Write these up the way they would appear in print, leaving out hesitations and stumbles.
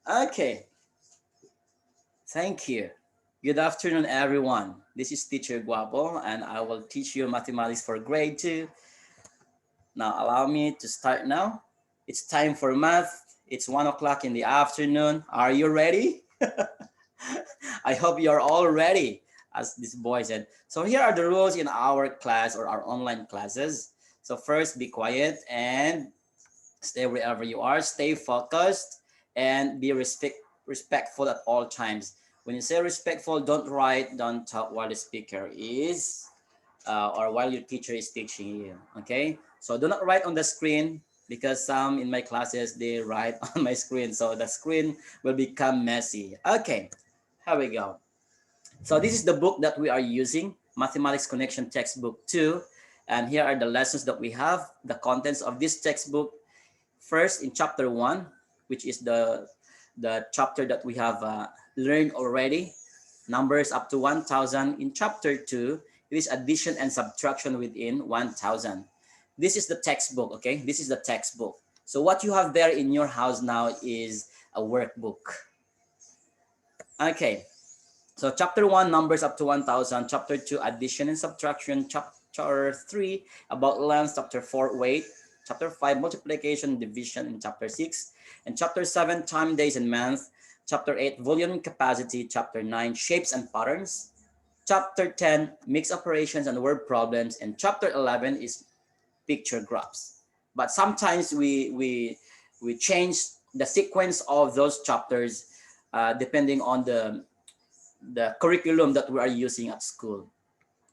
Okay, thank you. Good afternoon, everyone. This is Teacher Guapo, and I will teach you mathematics for grade 2. Now, allow me to start now. It's time for math. It's 1 o'clock in the afternoon. Are you ready? I hope you're all ready, as this boy said. So here are the rules in our class or our online classes. So first, be quiet and stay wherever you are. Stay focused and be respectful at all times. When you say respectful, don't write, don't talk while the speaker is or while your teacher is teaching you. Okay, so do not write on the screen because some in my classes they write on my screen, so the screen will become messy. Okay, here we go. So this is the book that we are using, Mathematics Connection Textbook 2. And here are the lessons that we have, the contents of this textbook. First, in chapter 1, which is the chapter that we have learned already, numbers up to 1,000. In chapter 2, it is addition and subtraction within 1,000. This is the textbook, okay? This is the textbook. So what you have there in your house now is a workbook. Okay, so chapter 1, numbers up to 1,000. Chapter 2, addition and subtraction. Chapter 3, about length. Chapter 4, weight. Chapter 5, multiplication, division in chapter 6. And chapter 7, time, days, and month. Chapter 8, volume and capacity. Chapter 9, shapes and patterns. Chapter 10, mixed operations and word problems. And chapter 11 is picture graphs. But sometimes we change the sequence of those chapters depending on the curriculum that we are using at school.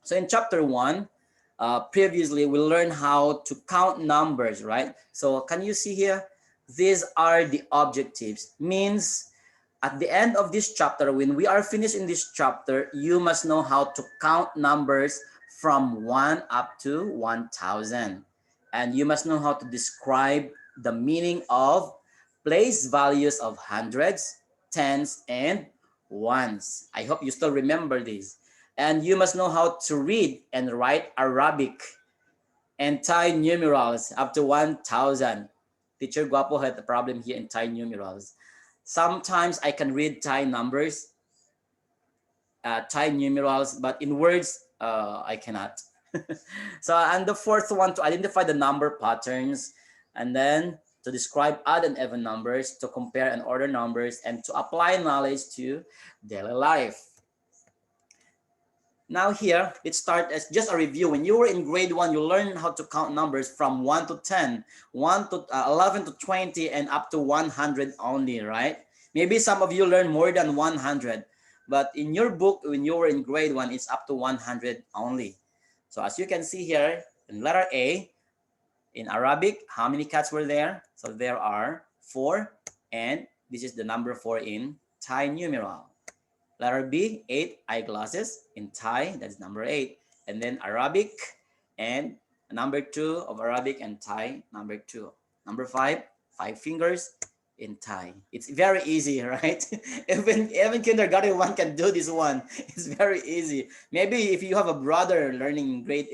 So in chapter 1, previously we learned how to count numbers, right? So can you see here? These are the objectives. Means at the end of this chapter, when we are finished in this chapter, you must know how to count numbers from 1 up to 1,000. And you must know how to describe the meaning of place values of hundreds, tens, and ones. I hope you still remember this. And you must know how to read and write Arabic and Thai numerals up to 1,000. Teacher Guapo had a problem here in Thai numerals. Sometimes I can read Thai numbers, Thai numerals, but in words, I cannot. So, and the fourth one, to identify the number patterns, and then to describe odd and even numbers, to compare and order numbers, and to apply knowledge to daily life. Now here, let's start as just a review. When you were in grade 1, you learned how to count numbers from 1 to 10, 1 to 11 to 20, and up to 100 only, right? Maybe some of you learn more than 100, but in your book, when you were in grade 1, it's up to 100 only. So as you can see here, in letter A, in Arabic, how many cats were there? So there are 4, and this is the number 4 in Thai numeral. Letter B, 8 eyeglasses. In Thai, that's number 8. And then Arabic, and number 2 of Arabic and Thai, number 2. Number 5, 5 fingers in Thai. It's very easy, right? even kindergarten one can do this one. It's very easy. Maybe if you have a brother learning grade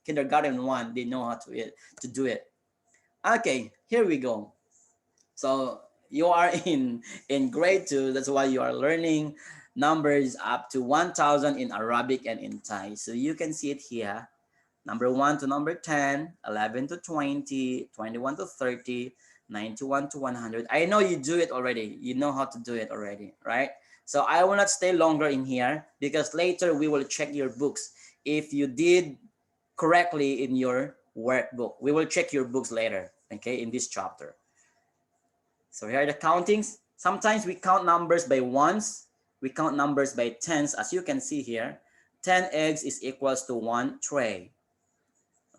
kindergarten 1, they know how to do it. Okay, here we go. So you are in grade 2, that's why you are learning numbers up to 1,000 in Arabic and in Thai. So you can see it here. Number 1 to number 10, 11 to 20, 21 to 30, 91 to 100. I know you do it already. You know how to do it already, right? So I will not stay longer in here because later we will check your books. If you did correctly in your workbook, we will check your books later, okay, in this chapter. So here are the countings. Sometimes we count numbers by ones. We count numbers by tens. As you can see here, 10 eggs is equals to 1 tray,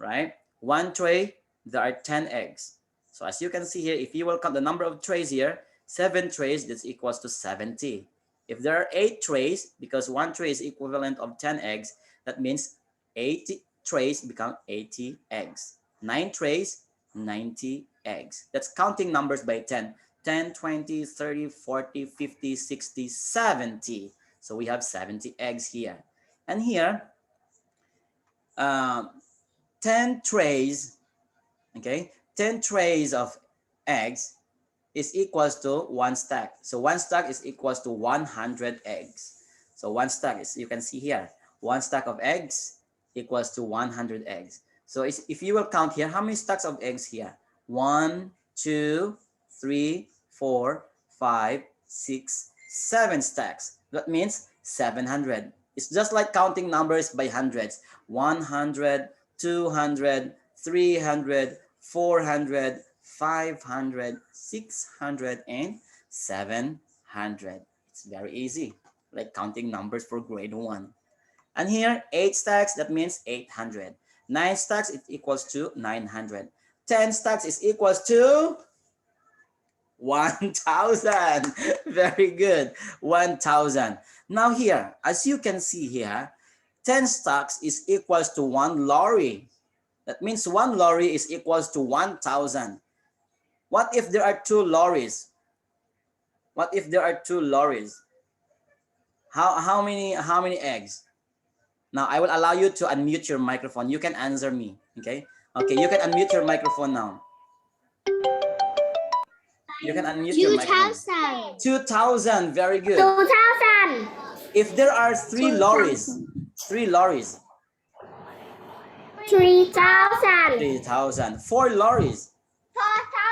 right? 1 tray, there are 10 eggs. So as you can see here, if you will count the number of trays here, 7 trays, that's equals to 70. If there are 8 trays, because 1 tray is equivalent of 10 eggs, that means 80 trays become 80 eggs. 9 trays, 90 eggs. That's counting numbers by 10. 10, 20, 30, 40, 50, 60, 70. So we have 70 eggs here. And here, 10 trays, okay, 10 trays of eggs is equals to one stack. So one stack is equals to 100 eggs. So one stack is, you can see here, one stack of eggs equals to 100 eggs. So if you will count here, how many stacks of eggs here? 1, 2, 3, 4, 5, 6, 7 stacks. That means 700. It's just like counting numbers by hundreds. 100, 200, 300, 400, 500, 600, and 700. It's very easy, like counting numbers for grade 1. And here, 8 stacks, that means 800. 9 stacks, it equals to 900. 10 stacks is equals to 1,000. Very good, 1,000. Now here, as you can see here, 10 stacks is equals to 1 lorry. That means 1 lorry is equals to 1,000. What if there are 2 lorries? What if there are 2 lorries? How many eggs? Now I will allow you to unmute your microphone. You can answer me. Okay. Okay. You can unmute your microphone now. You can unmute your microphone. 2,000. Very good. 2,000. If there are 3 lorries, 3 lorries. 3,000. 3,000. 4 lorries.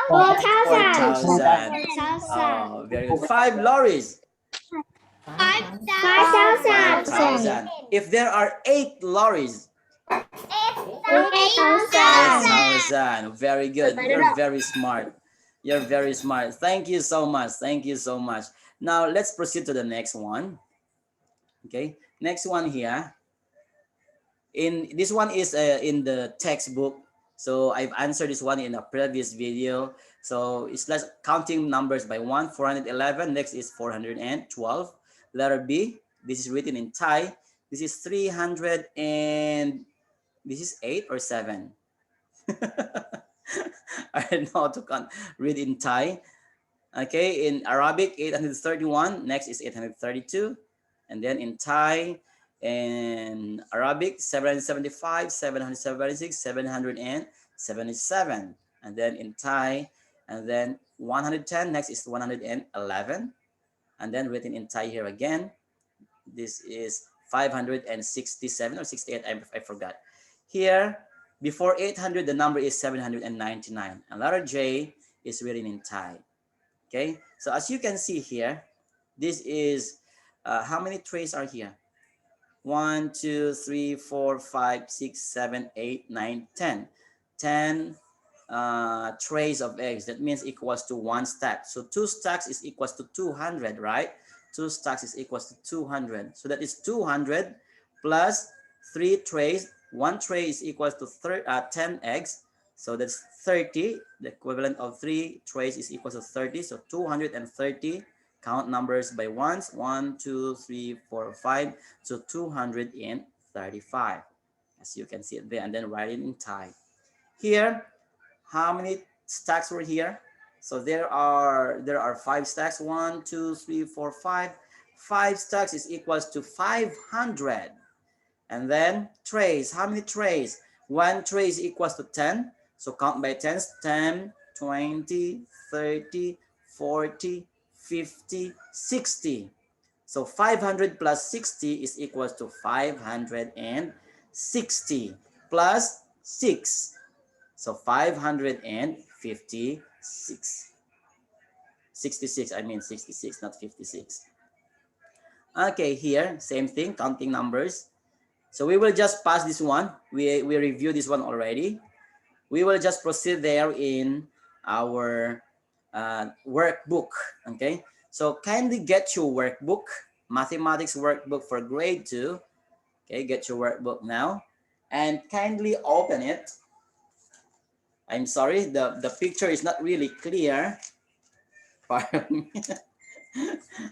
4,000. 4,000. Oh, very good. 5 lorries. 5,000. 5,000. If there are 8 lorries. 8,000. 8,000. Very good. You're very smart. You're very smart. Thank you so much. Thank you so much. Now let's proceed to the next one. Okay. Next one here. In this one is in the textbook. So I've answered this one in a previous video. So it's like counting numbers by 1, 411. Next is 412. Letter B. This is written in Thai. This is 300 and this is 8 or 7. I don't know how to read in Thai. Okay, in Arabic, 831. Next is 832. And then in Thai, in Arabic, 775, 776, 777. And then in Thai, and then 110. Next is 111. And then written in Thai here again, this is 567 or 68, I forgot. Here, before 800, the number is 799. And letter J is written in Thai. Okay, so as you can see here, this is how many trays are here? 1, 2, 3, 4, 5, 6, 7, 8, 9, 10. 10 trays of eggs. That means equals to 1 stack. So 2 stacks is equals to 200, right? 2 stacks is equals to 200. So that is 200 plus 3 trays. 1 tray is equals to 10 eggs. So that's 30. The equivalent of 3 trays is equals to 30. So 230. Count numbers by ones. 1, 2, 3, 4, 5. So 235. As you can see it there, and then write it in Thai. Here, how many stacks were here? So there are 5 stacks. 1, 2, 3, 4, 5. 5 stacks is equals to 500. And then trays. How many trays? 1 tray is equals to 10. So count by tens. 10, 20, 30, 40, 50, 60. So 500 plus 60 is equals to 560 plus 6. So 556. 66, I mean 66, not 56. Okay, here, same thing, counting numbers. So we will just pass this one. We reviewed this one already. We will just proceed there in our workbook, okay? So kindly get your workbook, mathematics workbook for grade 2. Okay, get your workbook now and kindly open it. I'm sorry, the picture is not really clear. Pardon me.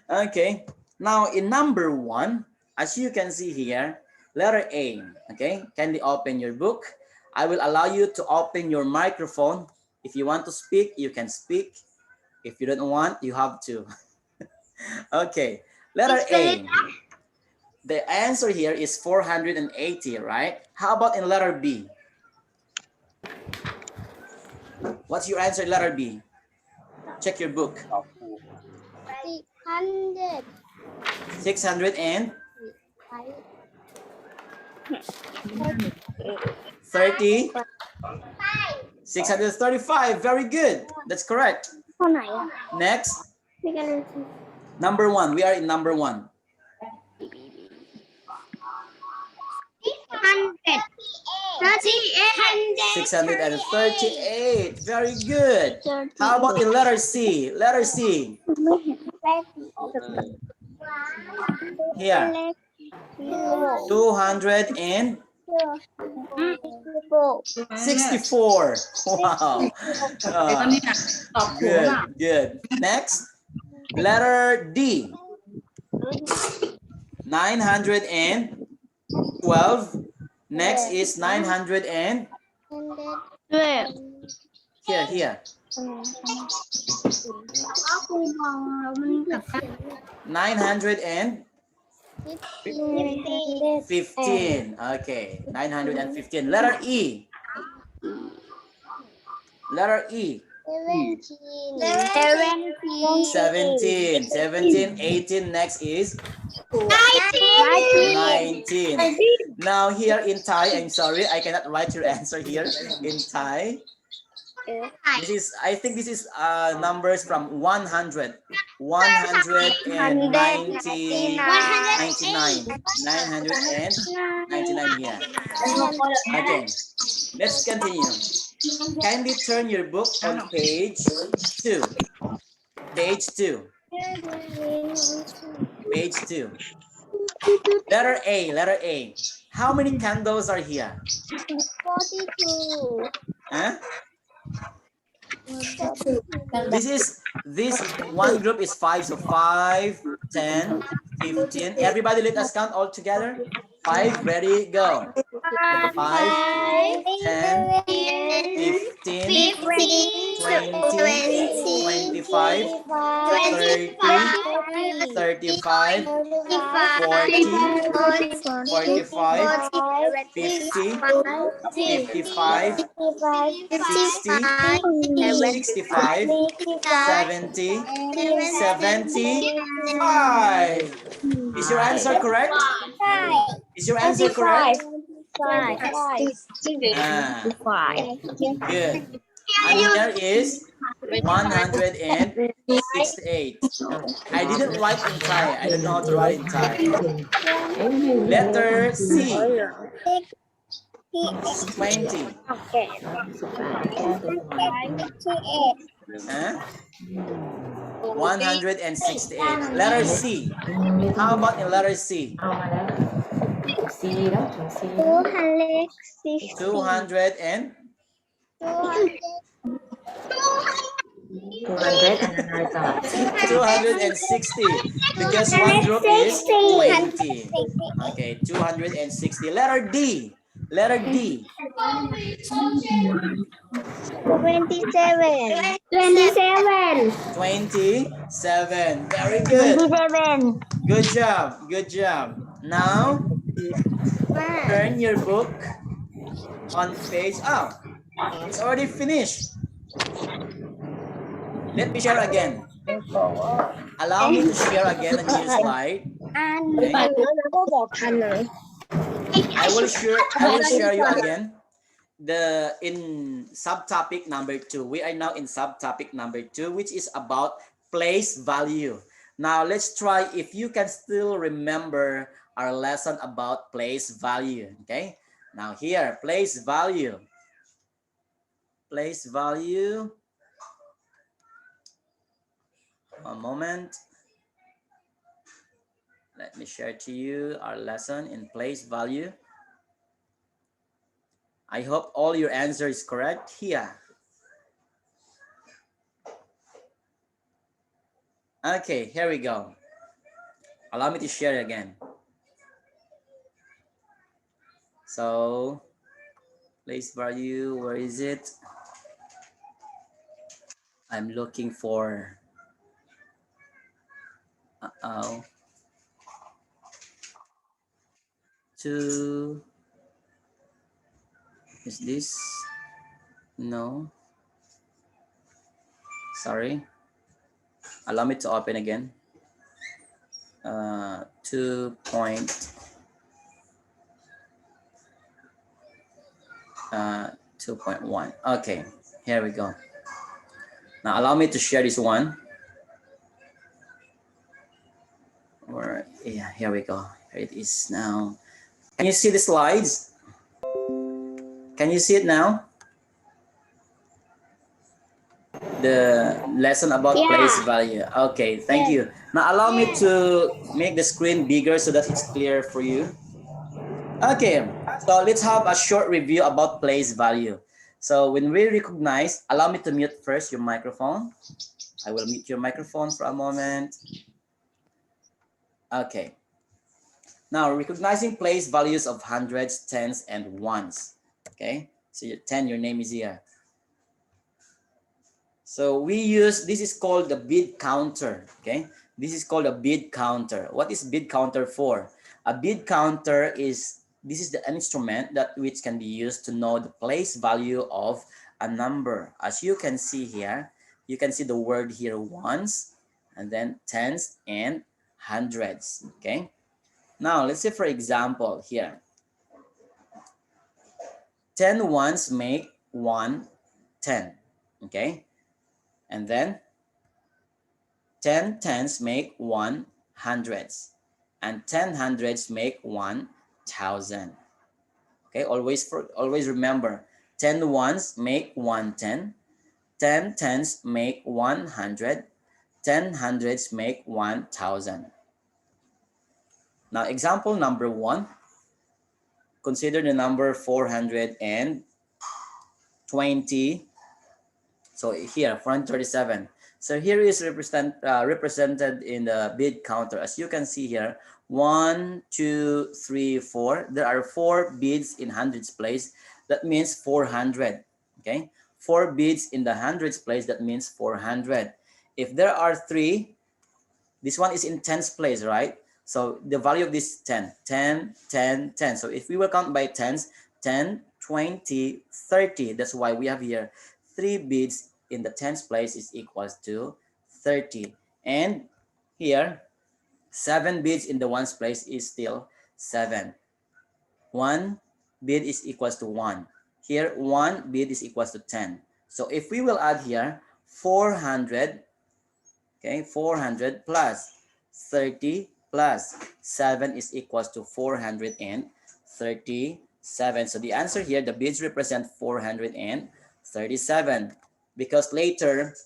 Okay, now in number 1, as you can see here, letter A, okay? Kindly open your book. I will allow you to open your microphone. If you want to speak, you can speak. If you don't want, you have to. Okay, letter A. The answer here is 480, right? How about in letter B? What's your answer in letter B? Check your book. 600. 600 and 30. 635. Very good. That's correct. ข้อไหนอ่ะ Next, นี่กันเลย number 1. We are in number 1. 638. Very good. How about in letter C? Letter C. ไม่เห็น Here. 264. Wow. Good, good. Next, letter D. 912. Next is 900 and here. 915. Okay, 915. Letter E. Letter E. 17. 18. Next is 19. Now here in Thai, I'm sorry, I cannot write your answer here in Thai. I think this is numbers from 100, 199, 999 here. Okay, let's continue. Kindly turn your book on page 2. Page 2. Page 2. Letter A. Letter A. How many candles are here? 42. Huh? This one group is 5, so 5, 10, 15. Everybody let us count all together. 5, ready, go. 5, 10, 15, 20, 25, 30, 35, 40, 45, 50, 55, 60, 65, 70, 75. Is your answer correct? Is your answer correct? Good. And here is 168. I didn't write in Thai. I don't know how to write in Thai. Letter C. 20. Huh? 168. Letter C. How about in letter C? 200 and 260 because one group is 20. Okay, 260. Letter D. Letter D. 27. 27. Very good. Good job. Good job. Now, turn your book on page. Oh, it's already finished. Let me share again. Allow me to share again a new slide. Okay. I will share you again in subtopic number 2. We are now in subtopic number 2, which is about place value. Now let's try if you can still remember our lesson about place value. Okay. Now here, place value. Place value. One moment. Let me share to you our lesson in place value. I hope all your answer is correct here. Okay, here we go. Allow me to share again. So, place value, where is it? I'm looking for, is this? No. Sorry. Allow me to open again. 2.1. Okay, here we go. Now allow me to share this one. Or yeah, here we go. Here it is now. Can you see the slides? Can you see it now? The lesson about place Yeah. value. Okay, thank Yes. you. Now allow me to make the screen bigger so that it's clear for you. Okay, so let's have a short review about place value. So when we recognize, allow me to mute first your microphone. I will mute your microphone for a moment. Okay. Now recognizing place values of hundreds, tens, and ones. Okay, so your 10, your name is here. So we use, this is called the bid counter. Okay, this is called a bid counter. What is bid counter for? A bid counter is, this is the instrument that which can be used to know the place value of a number. As you can see here, you can see the word here ones, and then tens and hundreds. Okay, now let's say for example here, 10 ones make 1 10. Okay, and then 10 tens make 1 hundreds, and 10 hundreds make 1,000. Okay, always remember, 10 ones make 1 10, 10 tens make 100, 10 hundreds make 1,000. Now example number 1, consider the number 420. So here 437. So here is represented in the bid counter. As you can see here, 1 2 3 4. There are 4 bids in hundreds place. That means 400. Okay, 4 bids in the hundreds place. That means 400. If there are 3, this one is in tens place, right? So the value of this 10, 10, 10, 10. So if we will count by tens, 10, 20, 30. That's why we have here 3 bids in the tens place is equals to 30. And here, 7 bids in the ones place is still 7. 1 bid is equals to 1. Here, 1 bid is equals to 10. So if we will add here 400, okay, 400 plus 30 plus 7 is equals to 437. So the answer here, the bids represent 437. Because later,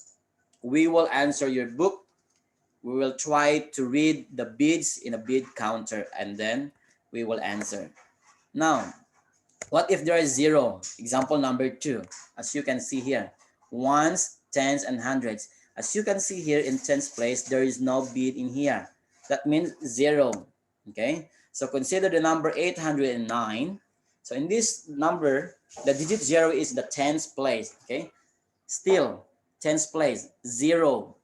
we will answer your book. We will try to read the bids in a bid counter and then we will answer. Now, what if there is 0? Example number 2. As you can see here, ones, tens, and hundreds. As you can see here in tens place, there is no bid in here. That means 0. Okay? So consider the number 809. So in this number, the digit 0 is the tens place. Okay? Still, tens place, 0.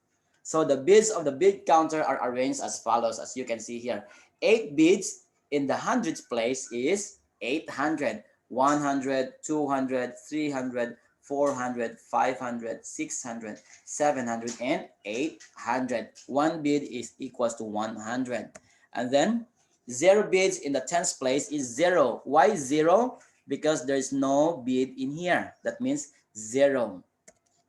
So the bids of the bid counter are arranged as follows, as you can see here. 8 bids in the hundreds place is 800, 100, 200, 300, 400, 500, 600, 700, and 800. 1 bid is equals to 100. And then 0 bids in the tens place is 0. Why 0? Because there is no bid in here. That means 0.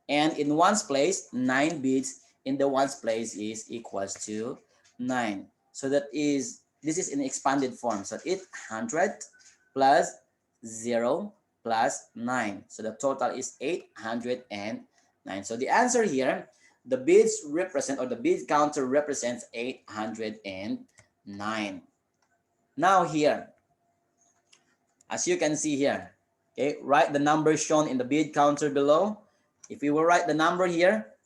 And in ones place, 9 bids in the ones place is equals to 9. So that is, this is in expanded form. So 800 plus 0 plus 9. So the total is 809. So the answer here, the bids represent, or the bid counter represents 809. Now here, as you can see here, okay, write the number shown in the bid counter below. If we will write the number here,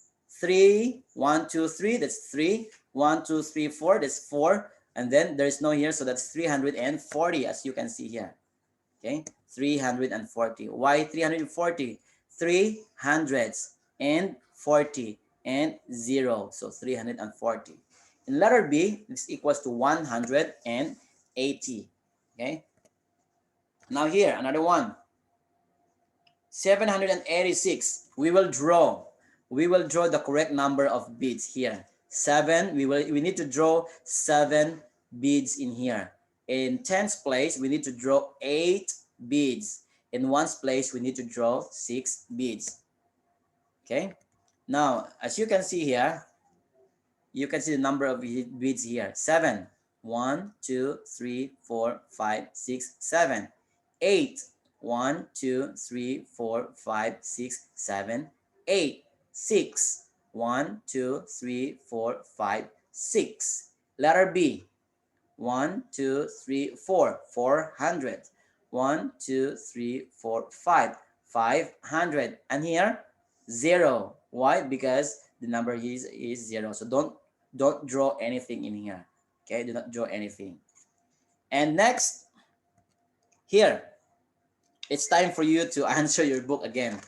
3, 1, 2, 3, that's 3, 1, 2, 3, 4, that's 4, and then there's no here, so that's 340, as you can see here. Okay, 340. Why 340? 3 hundreds and 40 and 0, so 340. In letter B, this equals to 180. Okay, now here, another one. 786. We will draw. we will draw the correct number of beads here. 7, we need to draw 7 beads in here. In 10th place, we need to draw 8 beads. In 1st place, we need to draw 6 beads. Okay. Now, as you can see here, you can see the number of beads here. 7. 1, 2, 3, 4, 5, 6, 7. 8. 1, 2, 3, 4, 5, 6, 7, 8. 6. 1, 2, 3, 4, 5, 6. Letter B. 1, 2, 3, 4. 400. 1, 2, 3, 4, 5. 500. And here, 0. Why? Because the number is 0. So don't draw anything in here. Okay, do not draw anything. And next, here, it's time for you to answer your book again.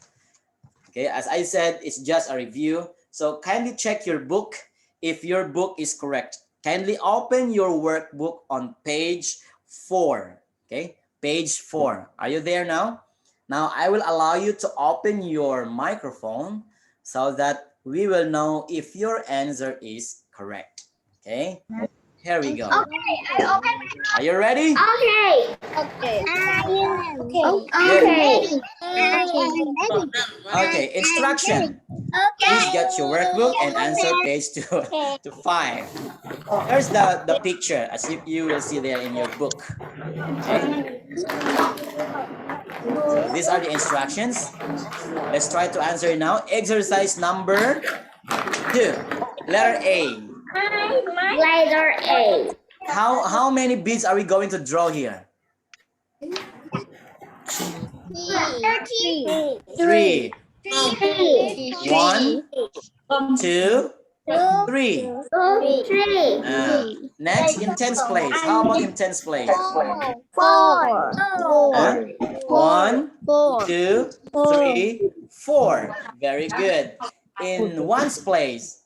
Okay, as I said, it's just a review. So kindly check your book if your book is correct. Kindly open your workbook on page 4. Okay, page 4. Are you there now? Now I will allow you to open your microphone so that we will know if your answer is correct. Okay, here we go. Okay, I open. Are you ready? Okay. Okay. Okay. Okay, instruction. Please get your workbook and answer page 2 to 5. Here's the picture as you will see there in your book. Okay. So these are the instructions. Let's try to answer now. Exercise number 2. Letter A. Letter A. How many beads are we going to draw here? 3. 1, 2, 3. Next, in tens place. How about in tens place? 4. 1, 2, 3, 4. Very good. In ones place.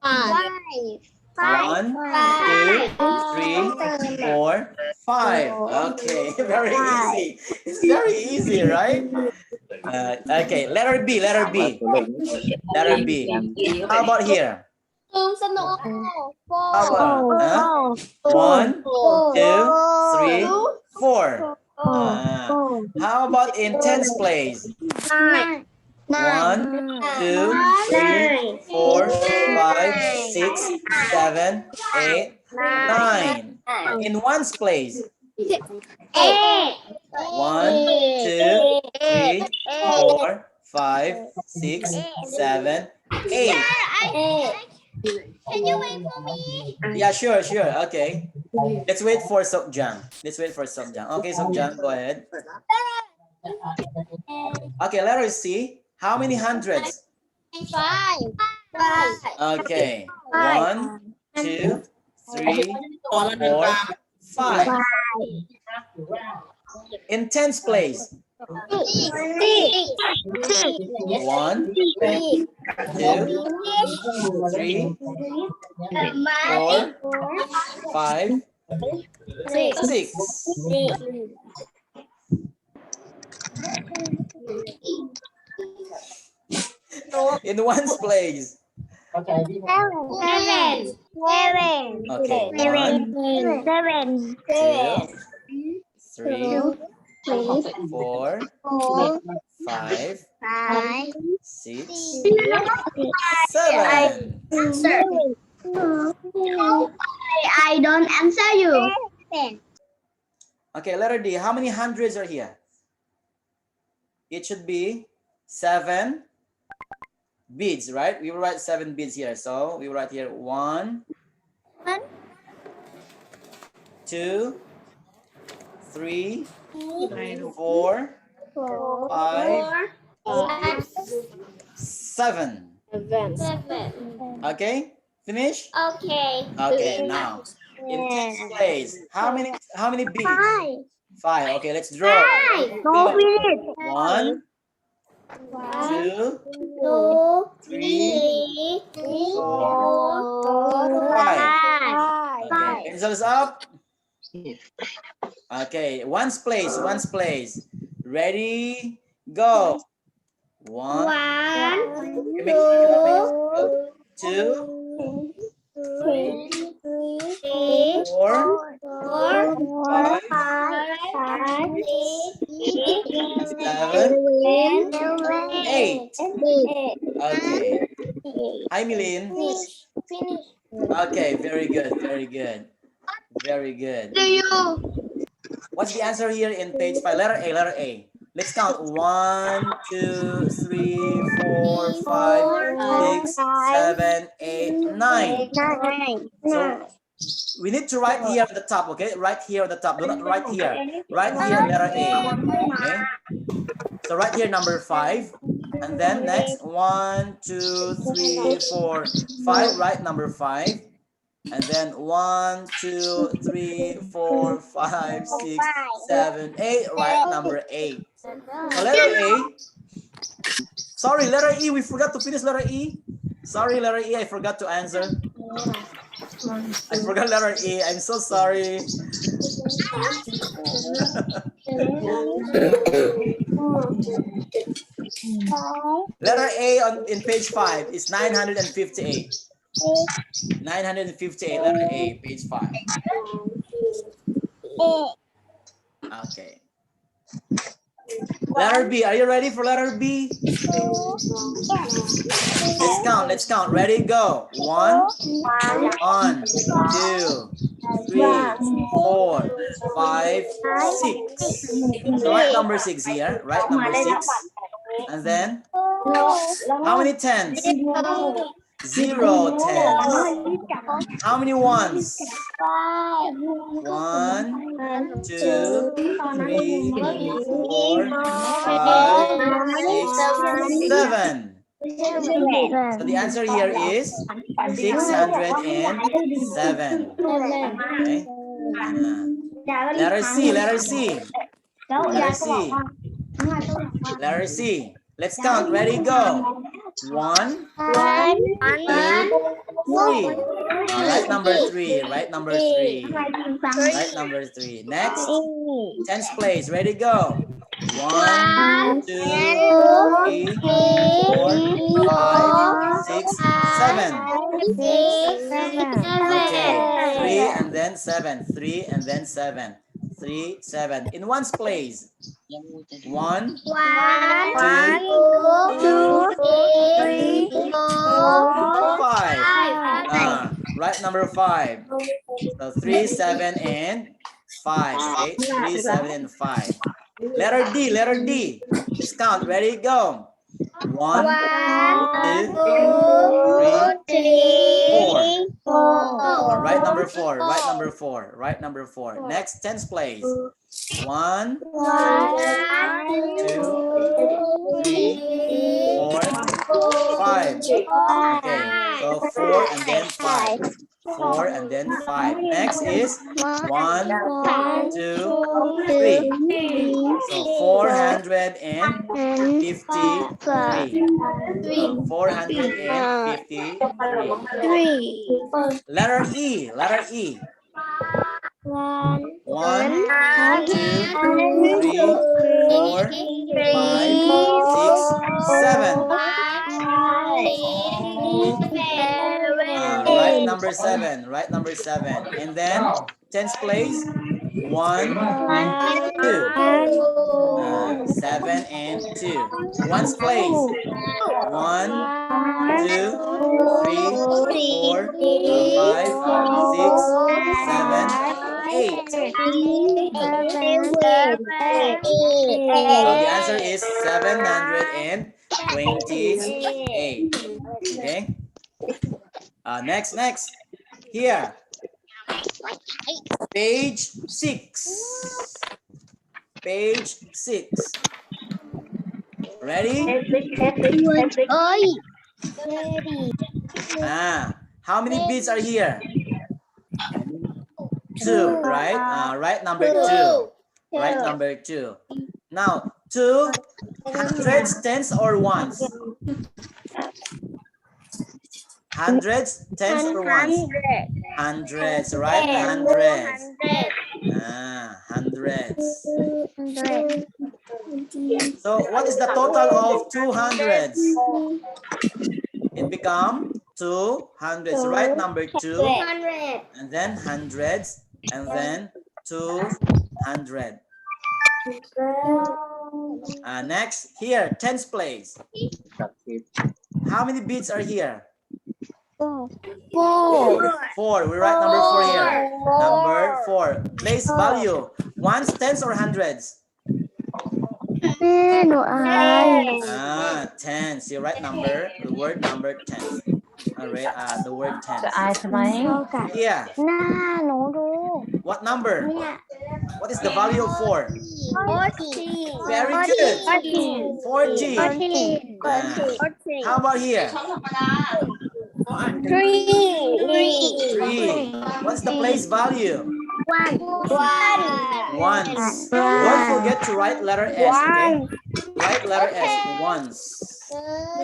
1, 2, 3, 4, 5. Okay, very easy. It's very easy, right? Okay, letter B, letter B. Letter B. How about here? How about 1, 2, 3, 4. How about in tens place? 1, 2, 3, 4, 5, 6, 7, 8, 9. In ones place? 1, 2, 3, 4, 5, 6, 7, 8. Can you wait for me? Yeah, sure. Okay. Let's wait for Sokjang. Okay, Sokjang, go ahead. Okay, letter C. How many hundreds? 5. Okay. 1, 2, 3, 4, 5. In tens place. 1, 2, 3, 4, 5, 6. In ones place. Okay, 1, 2, 3, 4, 5, 6, 7. Answer. I don't answer you. Okay, letter D. How many hundreds are here? It should be 7 beads, right? We will write 7 beads here. So we will write here 1, 2, 3, 4, 5, 7. Okay, finish. Okay, now in tens place, how many beads? 5. Okay, let's draw. 1, 2, 3, 4, 5. Okay, pencils up. Okay, ones place. Ready, go. One, two, three, four, five, six, seven, eight. Okay. Hi, Milin. Okay, very good, very good, very good. What's the answer here in page 5? Letter A, letter A. Let's count. 1, 2, 3, 4, 5, 6, 7, 8, 9. So we need to write here at the top, okay? Right here at the top. Do not write here. Right here, letter A. Okay. So right here, number 5. And then next, 1, 2, 3, 4, 5. Write number 5. And then 1, 2, 3, 4, 5, 6, 7, 8. Right number 8. So letter A. Sorry, letter E. We forgot to finish letter E. Sorry, letter E. I forgot to answer. I forgot letter E. I'm so sorry. Letter A in page 5 is 958. 958, letter A, page 5. Okay. Letter B, are you ready for letter B? Let's count. Ready, go. 1, 2, 3, 4, 5, 6. So write number 6 here. Write number 6. And then, how many tens? 0 tens. How many ones? 1, 2, 3, 4, 5, 6, 7. So the answer here is 607. Okay. Letter C, letter C. Letter C. Letter C. Let's count. Ready, go. 1, 2, 3. Write number 3. Write number 3. Write number 3. Next, tens place. Ready, go. 1, 2, 3, 4, 5, 6, 7. Okay. 3 and then 7. 3 and then 7. 3, 7. In one's place. 1, 2, 3, 4, 5. Right number 5. So 3, 7, and 5. Okay, 3, 7, and 5. Letter D, letter D. Let's count. Ready, go. 1, 2, 3, 4. Right number 4. Right number 4. Right number 4. Next, tens place. 1, 2, 3, 4, 5. Okay, so 4 and then 5. 4 and then 5. Next is 1, 2, 3. So 453. So 453. Letter E. Letter E. 1, 2, 3, 4, 5, 6, 7. Right number 7. Right number 7. And then tens place. 1, 2. 7 and 2. Ones place. 1, 2, 3, 4, 5, 6, 7, 8. So the answer is 728. Okay. Next. Here. Page 6. Page 6. Ready? How many beads are here? 2, right? Right number 2. Right number 2. Now, 2 hundreds, tens, or ones? Hundreds, tens, or ones? Hundreds, right? Hundreds. Hundreds. So what is the total of 200s? It become 200s, right? Number 2, and then hundreds, and then 200. Next, here, tens place. How many bits are here? 4. 4. We write number 4 here. Number 4. Place value. Ones, tens, or hundreds? Tens. You write number, the word number tens. Alright, the word tens. Yeah. What number? What is the value of 4? 40. Very good. 40. How about here? 3. What's the place value? Ones. Don't forget to write letter S, okay? Write letter S. Ones.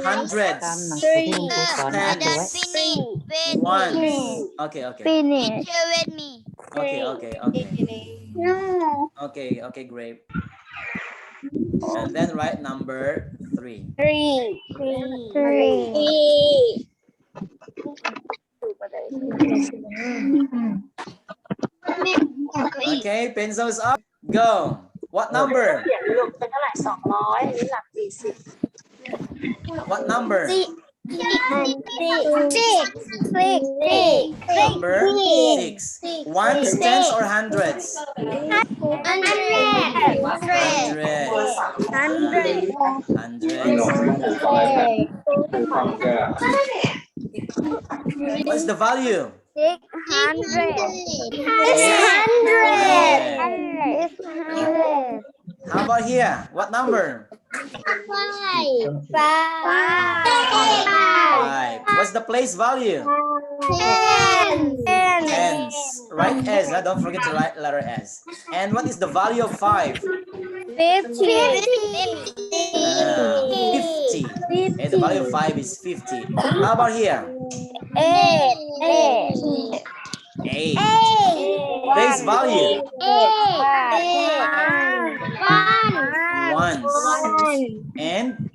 Hundreds. Tens. Ones. Okay. Teacher with me. Okay, great. And then write number 3. 3. Okay, pencils up. Go. What number? What number? Number 6. Ones, tens, or hundreds? Hundreds. What's the value? 600. How about here? What number? 5. 5. What's the place value? 10. Tens. Write S. Don't forget to write letter S. And what is the value of 5? 50. 50. And the value of 5 is 50. How about here? 8. 8. Place value? 1s. And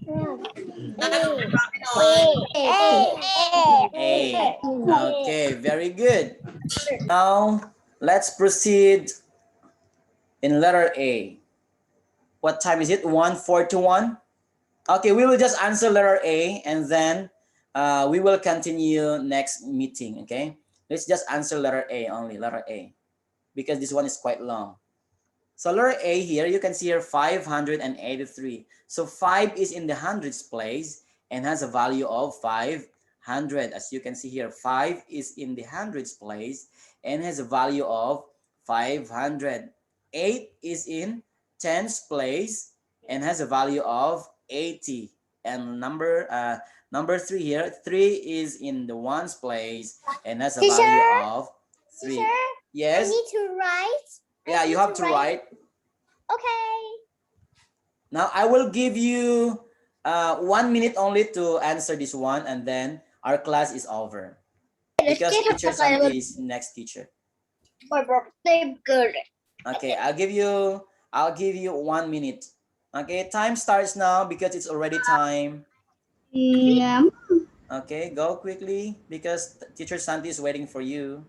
8. Okay, very good. Now, let's proceed in letter A. What time is it? 1:41? Okay, we will just answer letter A and then we will continue next meeting, okay? Let's just answer letter A only, letter A, because this one is quite long. So letter A here, you can see here 583. So 5 is in the hundreds place and has a value of 500. As you can see here, 5 is in the hundreds place and has a value of 500. 8 is in tens place and has a value of 80. And number 3 here, 3 is in the ones place and has a value of 3. Yes. I need to write. Yeah, you have to write. Okay. Now I will give you 1 minute only to answer this one, and then our class is over. Because teacher Santi is next teacher. Okay, I'll give you 1 minute. Okay, time starts now because it's already time. Yeah. Okay, go quickly because teacher Santi is waiting for you.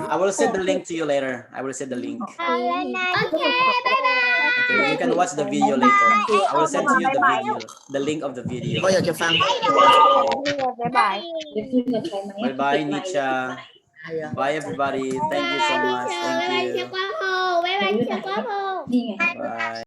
I will send the link to you later. I will send the link. Okay, bye-bye. Okay, you can watch the video later. I will send to you the video, the link of the video. Có giờ cho Phong. Bye bye, Nicha. Bye everybody. Thank you so much. Thank you. Bye bye, Bye.